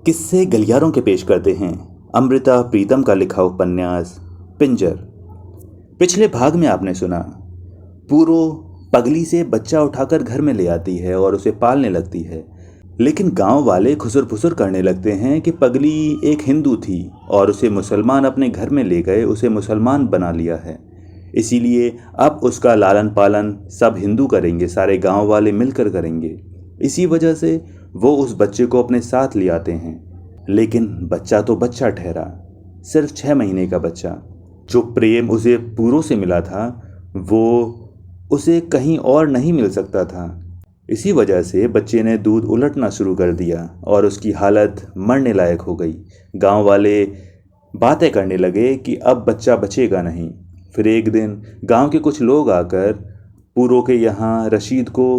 किस्से गलियारों के पेश करते हैं अमृता प्रीतम का लिखा उपन्यास पिंजर। पिछले भाग में आपने सुना पूरो पगली से बच्चा उठाकर घर में ले आती है और उसे पालने लगती है, लेकिन गांव वाले खुसर फुसर करने लगते हैं कि पगली एक हिंदू थी और उसे मुसलमान अपने घर में ले गए, उसे मुसलमान बना लिया है, इसीलिए अब उसका लालन पालन सब हिंदू करेंगे, सारे गांव वाले मिलकर करेंगे। इसी वजह से वो उस बच्चे को अपने साथ ले आते हैं। लेकिन बच्चा तो बच्चा ठहरा, सिर्फ 6 महीने का बच्चा। जो प्रेम उसे पूरों से मिला था वो उसे कहीं और नहीं मिल सकता था। इसी वजह से बच्चे ने दूध उलटना शुरू कर दिया और उसकी हालत मरने लायक हो गई। गांव वाले बातें करने लगे कि अब बच्चा बचेगा नहीं। फिर एक दिन गांव के कुछ लोग आकर पूरो के यहाँ रशीद को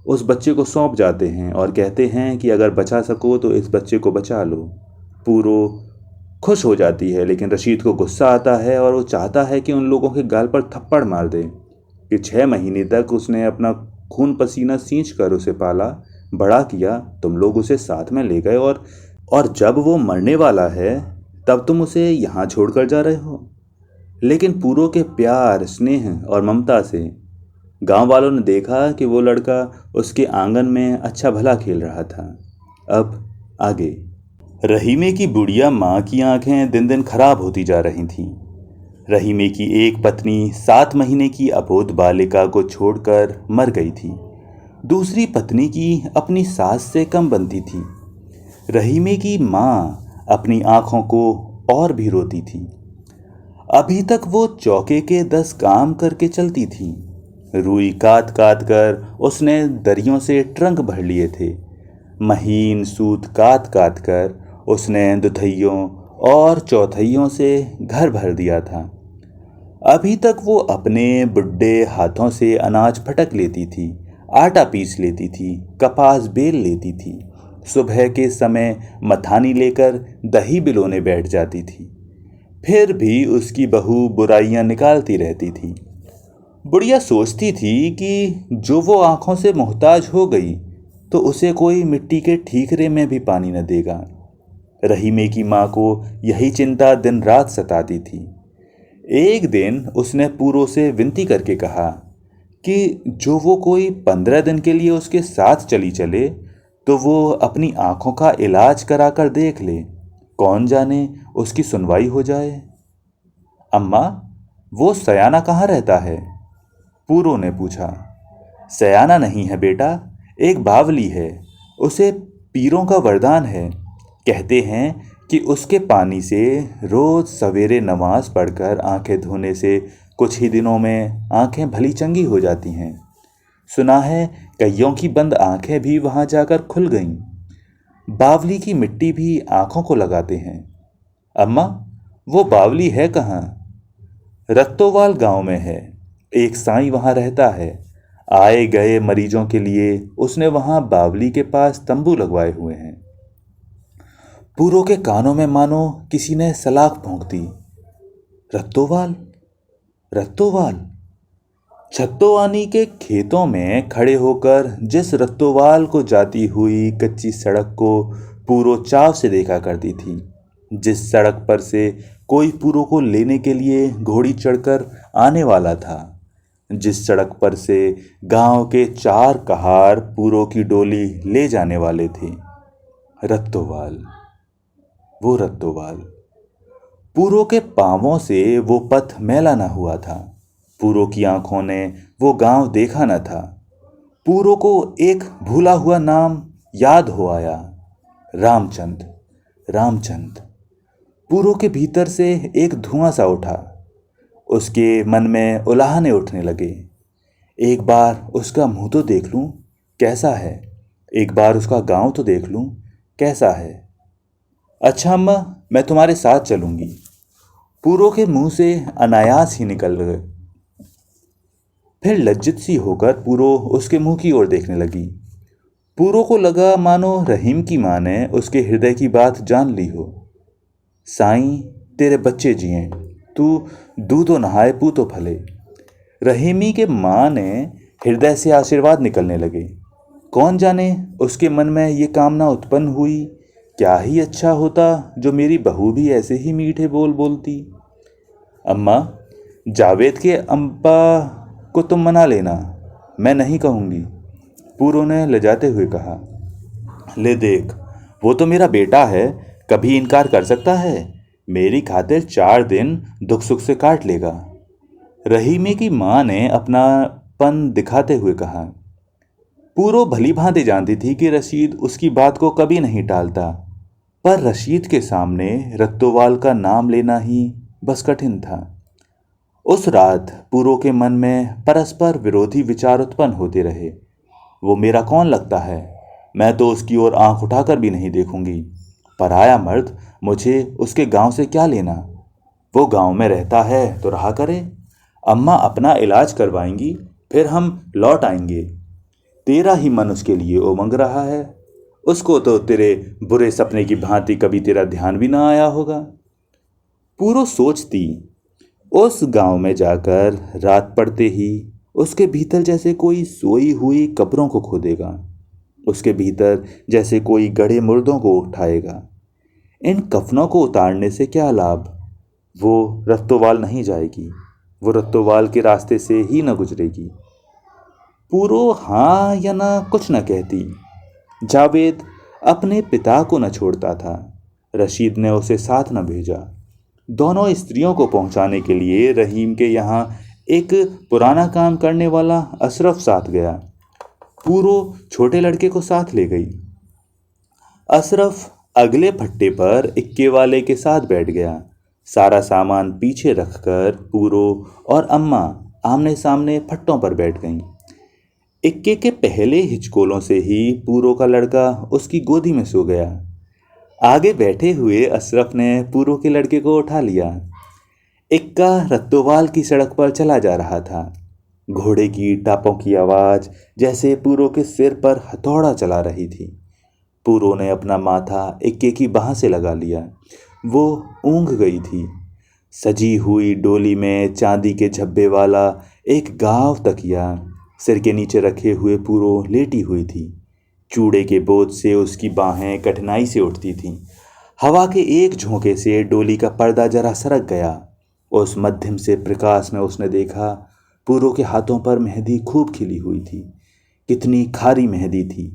उस बच्चे को सौंप जाते हैं और कहते हैं कि अगर बचा सको तो इस बच्चे को बचा लो। पूरो खुश हो जाती है, लेकिन रशीद को गुस्सा आता है और वो चाहता है कि उन लोगों के गाल पर थप्पड़ मार दे कि 6 महीने तक उसने अपना खून पसीना सींच कर उसे पाला, बड़ा किया, तुम लोग उसे साथ में ले गए और जब वो मरने वाला है तब तुम उसे यहाँ छोड़कर जा रहे हो। लेकिन पूरो के प्यार, स्नेह और ममता से गांव वालों ने देखा कि वो लड़का उसके आंगन में अच्छा भला खेल रहा था। अब आगे। रहीमे की बुढ़िया माँ की आंखें दिन दिन खराब होती जा रही थीं। रहीमे की एक पत्नी 7 महीने की अबोध बालिका को छोड़कर मर गई थी। दूसरी पत्नी की अपनी सास से कम बनती थी। रहीमे की माँ अपनी आंखों को और भी रोती थी। अभी तक वो चौके के 10 काम करके चलती थी। रुई काट काट कर उसने दरियों से ट्रंक भर लिए थे। महीन सूत काट काट कर उसने दुधइयों और चौथइयों से घर भर दिया था। अभी तक वो अपने बुड्ढे हाथों से अनाज फटक लेती थी, आटा पीस लेती थी, कपास बेल लेती थी, सुबह के समय मथानी लेकर दही बिलोने बैठ जाती थी। फिर भी उसकी बहू बुराइयां निकालती रहती थी। बुढ़िया सोचती थी कि जो वो आंखों से मोहताज हो गई तो उसे कोई मिट्टी के ठीकरे में भी पानी न देगा। रहीमे की माँ को यही चिंता दिन रात सताती थी। एक दिन उसने पूरो से विनती करके कहा कि जो वो कोई 15 दिन के लिए उसके साथ चली चले तो वो अपनी आंखों का इलाज कराकर देख ले, कौन जाने उसकी सुनवाई हो जाए। अम्मा, वो सयाना कहाँ रहता है? पूरो ने पूछा। सयाना नहीं है बेटा, एक बावली है, उसे पीरों का वरदान है। कहते हैं कि उसके पानी से रोज सवेरे नमाज पढ़कर आंखें धोने से कुछ ही दिनों में आंखें भली चंगी हो जाती हैं। सुना है कईयों की बंद आंखें भी वहां जाकर खुल गईं। बावली की मिट्टी भी आंखों को लगाते हैं। अम्मा, वो बावली है कहाँ? रत्तोवाल गांव में है। एक साईं वहां रहता है। आए गए मरीजों के लिए उसने वहां बावली के पास तंबू लगवाए हुए हैं। पूरो के कानों में मानो किसी ने सलाख भोंक दी। रत्तोवाल, रत्तोवाल। छत्तोवानी के खेतों में खड़े होकर जिस रत्तोवाल को जाती हुई कच्ची सड़क को पूरो चाव से देखा करती थी, जिस सड़क पर से कोई पूरो को लेने के लिए घोड़ी चढ़कर आने वाला था, जिस सड़क पर से गांव के 4 कहार पूरो की डोली ले जाने वाले थे। रत्तोवाल, वो रत्तोवाल। पूरो के पांवों से वो पथ मैला न हुआ था। पूरो की आंखों ने वो गांव देखा न था। पूरो को एक भूला हुआ नाम याद हो आया, रामचंद। रामचंद। पूरो के भीतर से एक धुआं सा उठा। उसके मन में उलाहने उठने लगे। एक बार उसका मुंह तो देख लूं कैसा है, एक बार उसका गांव तो देख लूं कैसा है। अच्छा अम्मा, मैं तुम्हारे साथ चलूंगी। पूरो के मुंह से अनायास ही निकल गए। फिर लज्जित सी होकर पूरो उसके मुंह की ओर देखने लगी। पूरो को लगा मानो रहीम की माँ ने उसके हृदय की बात जान ली हो। साईं, तेरे बच्चे जिएं, तू दूधो नहाए पूतो फले। रहीमी के माँ ने हृदय से आशीर्वाद निकलने लगे। कौन जाने उसके मन में ये कामना उत्पन्न हुई क्या ही अच्छा होता जो मेरी बहू भी ऐसे ही मीठे बोल बोलती। अम्मा, जावेद के अम्पा को तुम मना लेना, मैं नहीं कहूँगी, पूरो ने लजाते हुए कहा। ले देख, वो तो मेरा बेटा है, कभी इनकार कर सकता है? मेरी खातिर 4 दिन दुख सुख से काट लेगा। रहीमे की माँ ने अपनापन दिखाते हुए कहा। पूरो भली भांति जानती थी कि रशीद उसकी बात को कभी नहीं टालता, पर रशीद के सामने रत्तोवाल का नाम लेना ही बस कठिन था। उस रात पूरो के मन में परस्पर विरोधी विचार उत्पन्न होते रहे। वो मेरा कौन लगता है, मैं तो उसकी ओर आंख उठाकर भी नहीं देखूंगी। पराया मर्द, मुझे उसके गांव से क्या लेना? वो गांव में रहता है तो रहा करे। अम्मा अपना इलाज करवाएंगी, फिर हम लौट आएंगे। तेरा ही मन उसके लिए उमंग रहा है। उसको तो तेरे बुरे सपने की भांति कभी तेरा ध्यान भी ना आया होगा। पूरो सोचती, उस गांव में जाकर रात पड़ते ही उसके भीतर जैसे कोई सोई हुई कब्रों को खोदेगा, उसके भीतर जैसे कोई गड़े मुर्दों को उठाएगा। इन कफनों को उतारने से क्या लाभ? वो रत्तोवाल नहीं जाएगी, वो रत्तोवाल के रास्ते से ही न गुजरेगी। पूरो हाँ या ना कुछ न कहती। जावेद अपने पिता को न छोड़ता था। रशीद ने उसे साथ न भेजा। दोनों स्त्रियों को पहुंचाने के लिए रहीम के यहाँ एक पुराना काम करने वाला अशरफ साथ गया। पूरो छोटे लड़के को साथ ले गई। अशरफ अगले फट्टे पर इक्के वाले के साथ बैठ गया। सारा सामान पीछे रखकर पूरो और अम्मा आमने सामने फट्टों पर बैठ गईं। इक्के के पहले हिचकोलों से ही पूरो का लड़का उसकी गोदी में सो गया। आगे बैठे हुए अशरफ ने पूरो के लड़के को उठा लिया। इक्का रत्तोवाल की सड़क पर चला जा रहा था। घोड़े की टापों की आवाज जैसे पूरो के सिर पर हथौड़ा चला रही थी। पूरो ने अपना माथा इक्के की बाह से लगा लिया। वो ऊँघ गई थी। सजी हुई डोली में चांदी के झब्बे वाला एक गांव तकिया सिर के नीचे रखे हुए पूरो लेटी हुई थी। चूड़े के बोझ से उसकी बाहें कठिनाई से उठती थीं। हवा के एक झोंके से डोली का पर्दा जरा सरक गया। उस मध्यम से प्रकाश में उसने देखा पूरो के हाथों पर मेहंदी खूब खिली हुई थी। कितनी खारी मेहंदी थी।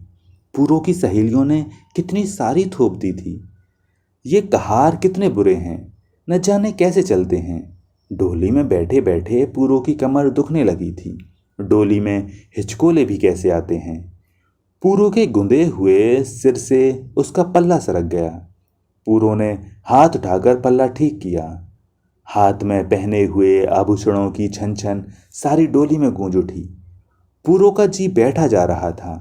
पूरो की सहेलियों ने कितनी सारी थोप दी थी। ये कहार कितने बुरे हैं, न जाने कैसे चलते हैं। डोली में बैठे बैठे पूरो की कमर दुखने लगी थी। डोली में हिचकोले भी कैसे आते हैं। पूरो के गुंदे हुए सिर से उसका पल्ला सरक गया। पूरो ने हाथ उठाकर पल्ला ठीक किया। हाथ में पहने हुए आभूषणों की छन छन सारी डोली में गूंज उठी। पूरो का जी बैठा जा रहा था।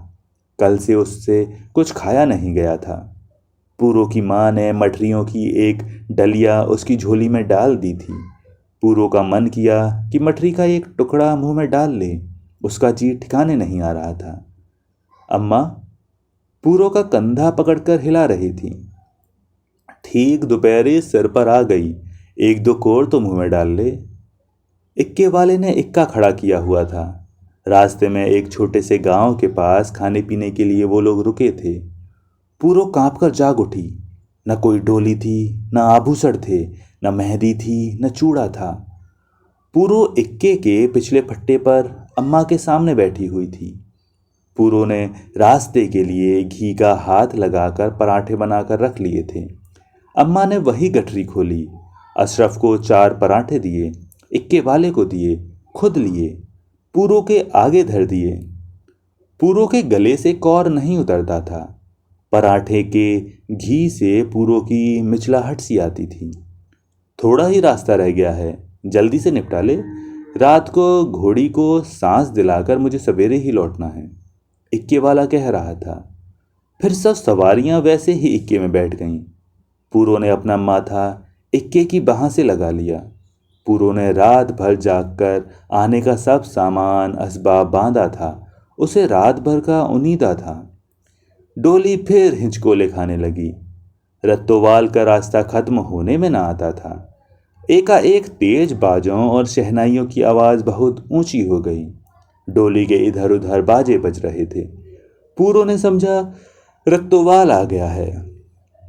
कल से उससे कुछ खाया नहीं गया था। पूरो की माँ ने मठरियों की एक डलिया उसकी झोली में डाल दी थी। पूरो का मन किया कि मठरी का एक टुकड़ा मुंह में डाल ले। उसका जी ठिकाने नहीं आ रहा था। अम्मा पूरो का कंधा पकड़कर हिला रही थी। ठीक दोपहरी सिर पर आ गई, 1-2 कोर तो मुंह में डाल ले। इक्के वाले ने इक्का खड़ा किया हुआ था। रास्ते में एक छोटे से गांव के पास खाने पीने के लिए वो लोग रुके थे। पूरो कांप कर जाग उठी। न कोई डोली थी, न आभूषण थे, न मेहंदी थी, न चूड़ा था। पूरो इक्के के पिछले फट्टे पर अम्मा के सामने बैठी हुई थी। पूरो ने रास्ते के लिए घी का हाथ लगाकर पराठे बनाकर रख लिए थे। अम्मा ने वही गठरी खोली। अशरफ को 4 पराठे दिए, इक्के वाले को दिए, खुद लिए, पूरो के आगे धर दिए। पूरो के गले से कौर नहीं उतरता था। पराठे के घी से पूरो की मिचलाहट सी आती थी। थोड़ा ही रास्ता रह गया है, जल्दी से निपटा ले। रात को घोड़ी को सांस दिलाकर मुझे सवेरे ही लौटना है, इक्के वाला कह रहा था। फिर सब सवारियां वैसे ही इक्के में बैठ गईं। पूरो ने अपना माथा इक्के की बाह से लगा लिया। पूरो ने रात भर जागकर आने का सब सामान असबाब बांधा था। उसे रात भर का उनीदा था। डोली फिर हिंचकोले खाने लगी। रत्तोवाल का रास्ता खत्म होने में ना आता था। एकाएक तेज बाजों और शहनाइयों की आवाज बहुत ऊंची हो गई। डोली के इधर उधर बाजे बज रहे थे। पूरो ने समझा रत्तोवाल आ गया है।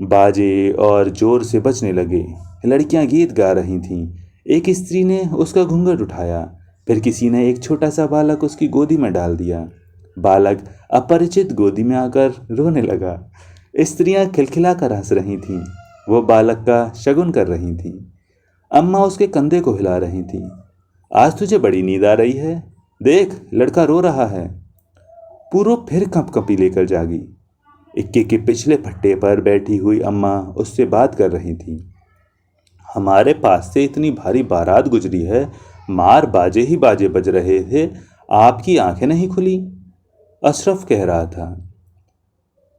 बाजे और जोर से बजने लगे। लड़कियां गीत गा रही थीं। एक स्त्री ने उसका घूंघट उठाया, फिर किसी ने एक छोटा सा बालक उसकी गोदी में डाल दिया। बालक अपरिचित गोदी में आकर रोने लगा। स्त्रियां खिलखिलाकर हंस रही थीं। वो बालक का शगुन कर रही थीं। अम्मा उसके कंधे को हिला रही थीं। आज तुझे बड़ी नींद आ रही है, देख लड़का रो रहा है। पूरो फिर कंपकंपी लेकर जागी। इक्के के पिछले फट्टे पर बैठी हुई अम्मा उससे बात कर रही थी। हमारे पास से इतनी भारी बारात गुजरी है, मार बाजे ही बाजे बज रहे थे, आपकी आंखें नहीं खुली। अशरफ कह रहा था।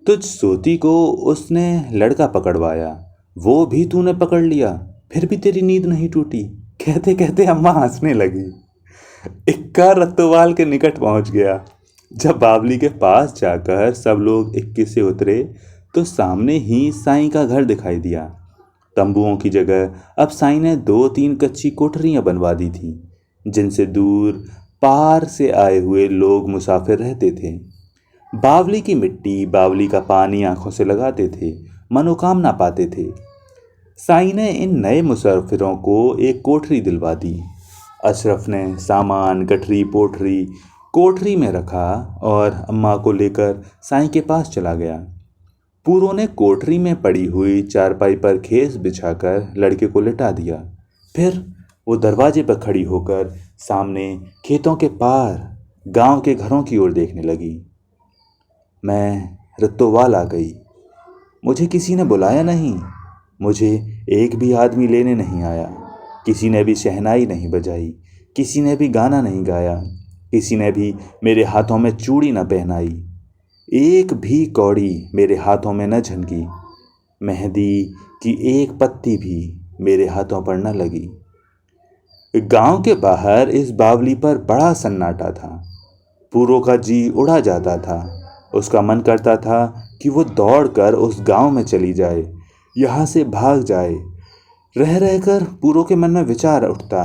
तुझ सोती को उसने लड़का पकड़वाया, वो भी तूने पकड़ लिया, फिर भी तेरी नींद नहीं टूटी। कहते कहते अम्मा हंसने लगी। इक्का रत्तोवाल के निकट पहुंच गया। जब बावली के पास जाकर सब लोग इक्के से उतरे तो सामने ही साईं का घर दिखाई दिया। तंबुओं की जगह अब साईं ने 2-3 कच्ची कोठरियां बनवा दी थी, जिनसे दूर पार से आए हुए लोग मुसाफिर रहते थे। बावली की मिट्टी, बावली का पानी आंखों से लगाते थे, मनोकामना पाते थे। साईं ने इन नए मुसाफिरों को एक कोठरी दिलवा दी। अशरफ ने सामान गठरी पोठरी कोठरी में रखा और अम्मा को लेकर साईं के पास चला गया। पूरो ने कोठरी में पड़ी हुई चारपाई पर खेस बिछाकर लड़के को लिटा दिया। फिर वो दरवाजे पर खड़ी होकर सामने खेतों के पार गांव के घरों की ओर देखने लगी। मैं रत्तोवाल आ गई। मुझे किसी ने बुलाया नहीं, मुझे एक भी आदमी लेने नहीं आया। किसी ने भी शहनाई नहीं बजाई, किसी ने भी गाना नहीं गाया, किसी ने भी मेरे हाथों में चूड़ी न पहनाई, एक भी कौड़ी मेरे हाथों में न झनकी, मेहंदी की एक पत्ती भी मेरे हाथों पर न लगी। गांव के बाहर इस बावली पर बड़ा सन्नाटा था। पूरो का जी उड़ा जाता था। उसका मन करता था कि वो दौड़कर उस गांव में चली जाए, यहाँ से भाग जाए। रह रहकर पूरो के मन में विचार उठता,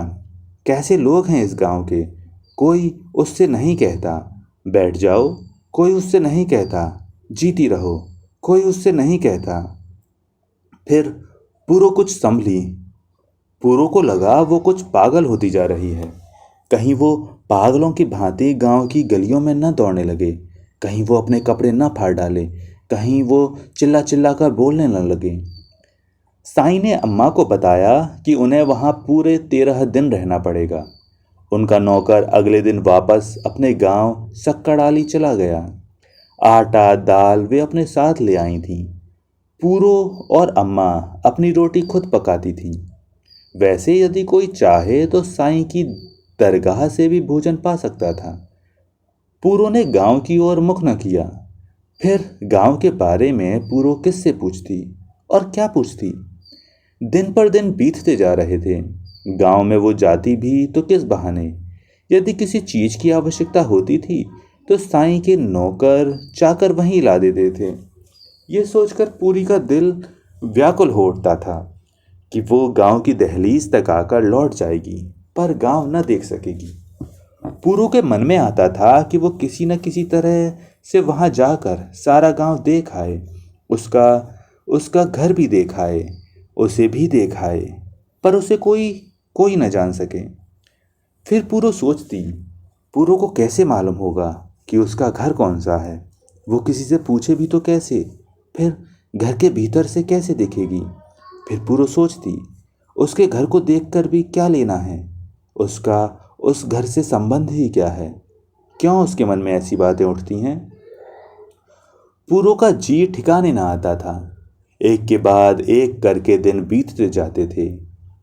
कैसे लोग हैं इस गांव के, कोई उससे नहीं कहता बैठ जाओ, कोई उससे नहीं कहता जीती रहो, कोई उससे नहीं कहता। फिर पूरो कुछ संभली। पूरो को लगा वो कुछ पागल होती जा रही है। कहीं वो पागलों की भांति गांव की गलियों में न दौड़ने लगे, कहीं वो अपने कपड़े न फाड़ डाले, कहीं वो चिल्ला चिल्ला कर बोलने न लगे। साईं ने अम्मा को बताया कि उन्हें वहां पूरे 13 दिन रहना पड़ेगा। उनका नौकर अगले दिन वापस अपने गांव सक्कड़ाली चला गया। आटा दाल वे अपने साथ ले आई थीं। पूरो और अम्मा अपनी रोटी खुद पकाती थीं। वैसे यदि कोई चाहे तो साईं की दरगाह से भी भोजन पा सकता था। पूरो ने गांव की ओर मुख न किया। फिर गांव के बारे में पूरो किससे पूछती और क्या पूछती। दिन पर दिन बीतते जा रहे थे। गांव में वो जाती भी तो किस बहाने। यदि किसी चीज की आवश्यकता होती थी तो साईं के नौकर चाकर वहीं ला देते थे। ये सोचकर पूरी का दिल व्याकुल हो उठता था कि वो गांव की दहलीज तक आकर लौट जाएगी, पर गांव न देख सकेगी। पूरू के मन में आता था कि वो किसी न किसी तरह से वहां जाकर सारा गांव देख आए, उसका उसका घर भी देख आए, उसे भी देख आए, पर उसे कोई न जान सके। फिर पूरो सोचती, पूरो को कैसे मालूम होगा कि उसका घर कौन सा है। वो किसी से पूछे भी तो कैसे, फिर घर के भीतर से कैसे देखेगी। फिर पूरो सोचती, उसके घर को देखकर भी क्या लेना है, उसका उस घर से संबंध ही क्या है। क्यों उसके मन में ऐसी बातें उठती हैं। पूरो का जी ठिकाने ना आता था। एक के बाद एक करके दिन बीतते जाते थे।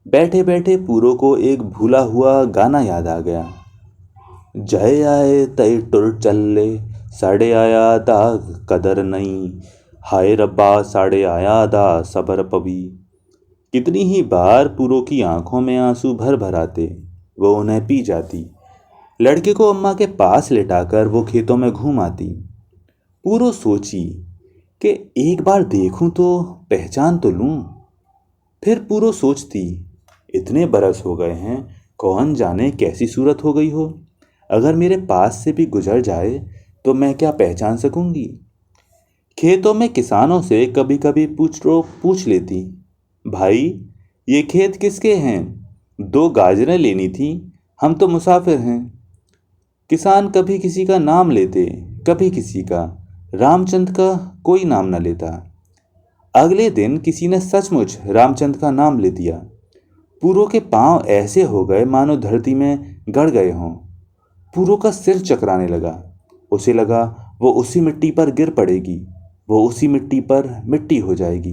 बैठे बैठे पूरो को एक भूला हुआ गाना याद आ गया। जय आए तय टुर चले, साढ़े आया दा कदर नहीं, हाय रब्बा साढ़े आया दा सबर पवी। कितनी ही बार पूरो की आंखों में आंसू भर भर आते, वो उन्हें पी जाती। लड़के को अम्मा के पास लेटाकर वो खेतों में घूम आती। पूरो सोची कि एक बार देखूं तो पहचान तो लूं। फिर पूरो सोचती, इतने बरस हो गए हैं, कौन जाने कैसी सूरत हो गई हो। अगर मेरे पास से भी गुजर जाए तो मैं क्या पहचान सकूंगी। खेतों में किसानों से कभी कभी पूछ लेती, भाई ये खेत किसके हैं? 2 गाजरें लेनी थी, हम तो मुसाफिर हैं। किसान कभी किसी का नाम लेते, कभी किसी का। रामचंद्र का कोई नाम न लेता। अगले दिन किसी ने सचमुच रामचंद्र का नाम ले दिया। पूरो के पांव ऐसे हो गए मानो धरती में गड़ गए हों। पूरो का सिर चकराने लगा। उसे लगा वो उसी मिट्टी पर गिर पड़ेगी, वो उसी मिट्टी पर मिट्टी हो जाएगी।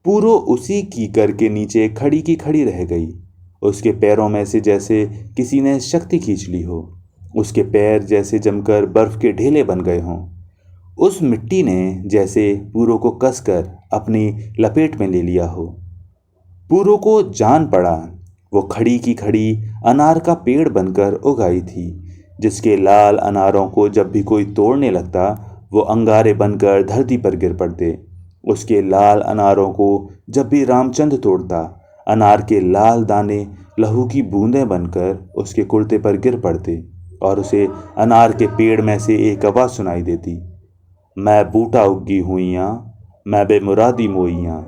पूरो उसी कीकर के नीचे खड़ी की खड़ी रह गई। उसके पैरों में से जैसे किसी ने शक्ति खींच ली हो। उसके पैर जैसे जमकर बर्फ के ढेले बन गए हों। उस मिट्टी ने जैसे पूरो को कसकर अपनी लपेट में ले लिया हो। पूरो को जान पड़ा वो खड़ी की खड़ी अनार का पेड़ बनकर उग आई थी, जिसके लाल अनारों को जब भी कोई तोड़ने लगता वो अंगारे बनकर धरती पर गिर पड़ते। उसके लाल अनारों को जब भी रामचंद्र तोड़ता, अनार के लाल दाने लहू की बूंदें बनकर उसके कुर्ते पर गिर पड़ते और उसे अनार के पेड़ में से एक आवाज़ सुनाई देती, मैं बूटा उग्गी हुइयाँ, मैं बेमुरादी मोइयाँ।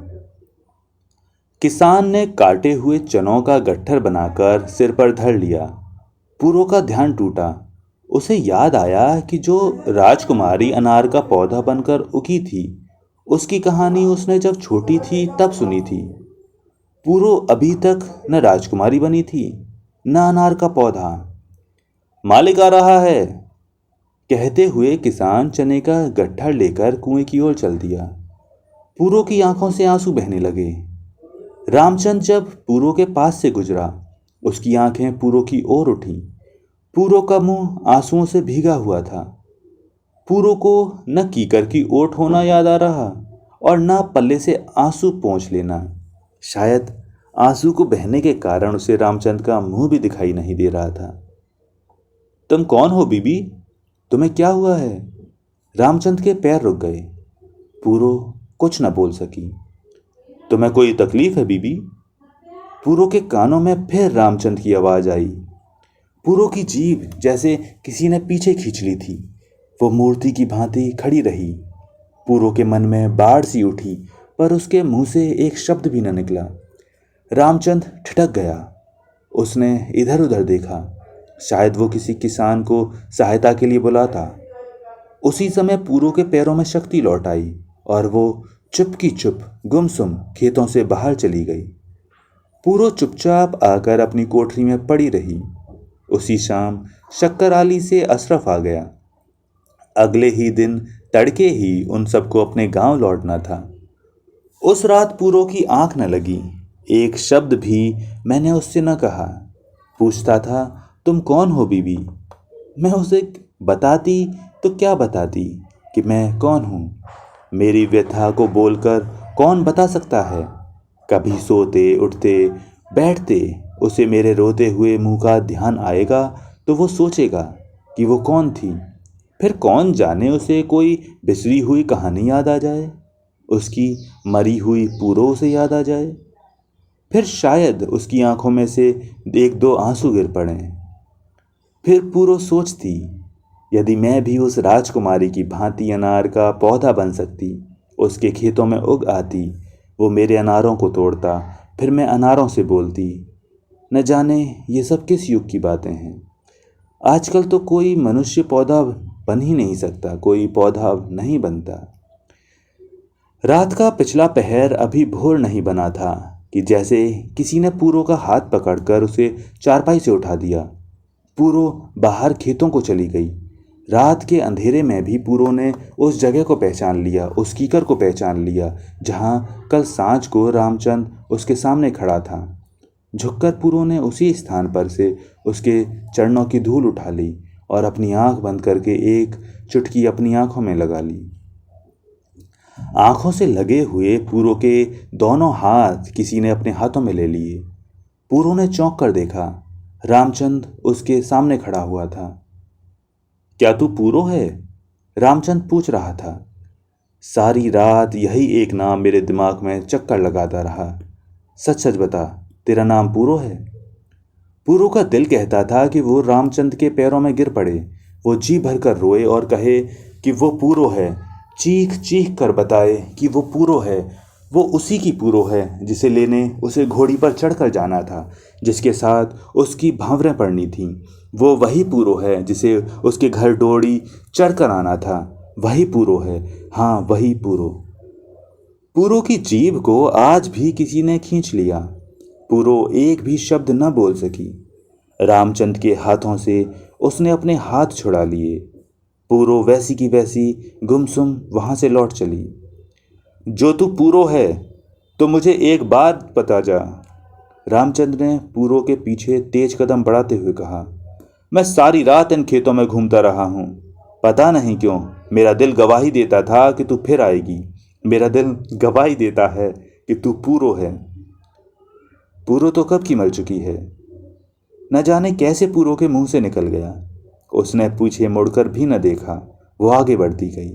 किसान ने काटे हुए चनों का गट्ठर बनाकर सिर पर धर लिया। पूरो का ध्यान टूटा। उसे याद आया कि जो राजकुमारी अनार का पौधा बनकर उगी थी, उसकी कहानी उसने जब छोटी थी तब सुनी थी। पूरो अभी तक न राजकुमारी बनी थी, न अनार का पौधा। मालिक आ रहा है, कहते हुए किसान चने का गट्ठर लेकर कुएं की ओर चल दिया। पूरो की आंखों से आंसू बहने लगे। रामचंद्र जब पूरो के पास से गुजरा, उसकी आंखें पूरो की ओर उठी। पूरो का मुंह आंसुओं से भीगा हुआ था। पूरो को न कीकर की ओट होना याद आ रहा और न पल्ले से आंसू पोंछ लेना। शायद आंसू को बहने के कारण उसे रामचंद्र का मुंह भी दिखाई नहीं दे रहा था। तुम कौन हो बीबी? तुम्हें क्या हुआ है? रामचंद्र के पैर रुक गए। पूरो कुछ न बोल सकी। तुम्हें कोई तकलीफ है बीबी? पूरो के कानों में फिर रामचंद्र की आवाज आई। पूरो की जीभ जैसे किसी ने पीछे खींच ली थी। वो मूर्ति की भांति खड़ी रही। पूरो के मन में बाढ़ सी उठी, पर उसके मुंह से एक शब्द भी न निकला। रामचंद्र ठिठक गया। उसने इधर उधर देखा, शायद वो किसी किसान को सहायता के लिए बुलाता। उसी समय पूरो के पैरों में शक्ति लौट आई और वो चुप की चुप गुमसुम खेतों से बाहर चली गई। पूरो चुपचाप आकर अपनी कोठरी में पड़ी रही। उसी शाम शक्कर आली से अशरफ आ गया। अगले ही दिन तड़के ही उन सबको अपने गांव लौटना था। उस रात पूरो की आंख न लगी। एक शब्द भी मैंने उससे न कहा। पूछता था, तुम कौन हो बीबी? मैं उसे बताती तो क्या बताती कि मैं कौन हूँ। मेरी व्यथा को बोलकर कौन बता सकता है। कभी सोते उठते बैठते उसे मेरे रोते हुए मुंह का ध्यान आएगा तो वो सोचेगा कि वो कौन थी। फिर कौन जाने उसे कोई बिसरी हुई कहानी याद आ जाए, उसकी मरी हुई पूरो उसे याद आ जाए। फिर शायद उसकी आंखों में से 1-2 आंसू गिर पड़े। फिर पूरो सोचती, यदि मैं भी उस राजकुमारी की भांति अनार का पौधा बन सकती, उसके खेतों में उग आती, वो मेरे अनारों को तोड़ता, फिर मैं अनारों से बोलती। न जाने ये सब किस युग की बातें हैं। आजकल तो कोई मनुष्य पौधा बन ही नहीं सकता, कोई पौधा नहीं बनता। रात का पिछला पहर अभी भोर नहीं बना था कि जैसे किसी ने पूरो का हाथ पकड़कर उसे चारपाई से उठा दिया। पूरो बाहर खेतों को चली गई। रात के अंधेरे में भी पूरो ने उस जगह को पहचान लिया, उस कीकर को पहचान लिया जहाँ कल सांझ को रामचंद्र उसके सामने खड़ा था। झुककर पूरो ने उसी स्थान पर से उसके चरणों की धूल उठा ली और अपनी आंख बंद करके एक चुटकी अपनी आंखों में लगा ली। आंखों से लगे हुए पूरो के दोनों हाथ किसी ने अपने हाथों में ले लिए। पूरो ने चौंक कर देखा, रामचंद्र उसके सामने खड़ा हुआ था। क्या तू पूरो है? रामचंद्र पूछ रहा था। सारी रात यही एक नाम मेरे दिमाग में चक्कर लगाता रहा। सच सच बता, तेरा नाम पूरो है? पूरो का दिल कहता था कि वो रामचंद्र के पैरों में गिर पड़े, वो जी भरकर रोए और कहे कि वो पूरो है, चीख चीख कर बताए कि वो पूरो है, वो उसी की पूरो है जिसे लेने उसे घोड़ी पर चढ़कर जाना था, जिसके साथ उसकी भांवरें पड़नी थीं। वो वही पूरो है जिसे उसके घर डोरी चढ़कर आना था। वही पूरो है, हाँ वही पूरो। पूरो की जीभ को आज भी किसी ने खींच लिया। पूरो एक भी शब्द न बोल सकी। रामचंद के हाथों से उसने अपने हाथ छुड़ा लिए। पूरो वैसी की वैसी गुमसुम वहां से लौट चली। जो तू पूरो है तो मुझे एक बात बता जा, रामचंद्र ने पूरो के पीछे तेज कदम बढ़ाते हुए कहा। मैं सारी रात इन खेतों में घूमता रहा हूँ। पता नहीं क्यों मेरा दिल गवाही देता था कि तू फिर आएगी। मेरा दिल गवाही देता है कि तू पूरो है। पूरो तो कब की मर चुकी है। न जाने कैसे पूरो के मुंह से निकल गया। उसने पीछे मुड़कर भी न देखा। वो आगे बढ़ती गई।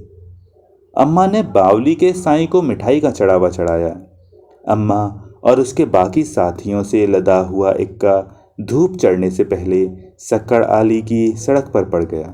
अम्मा ने बावली के साईं को मिठाई का चढ़ावा चढ़ाया। अम्मा और उसके बाकी साथियों से लदा हुआ इक्का धूप चढ़ने से पहले सक्कड़ आली की सड़क पर पड़ गया।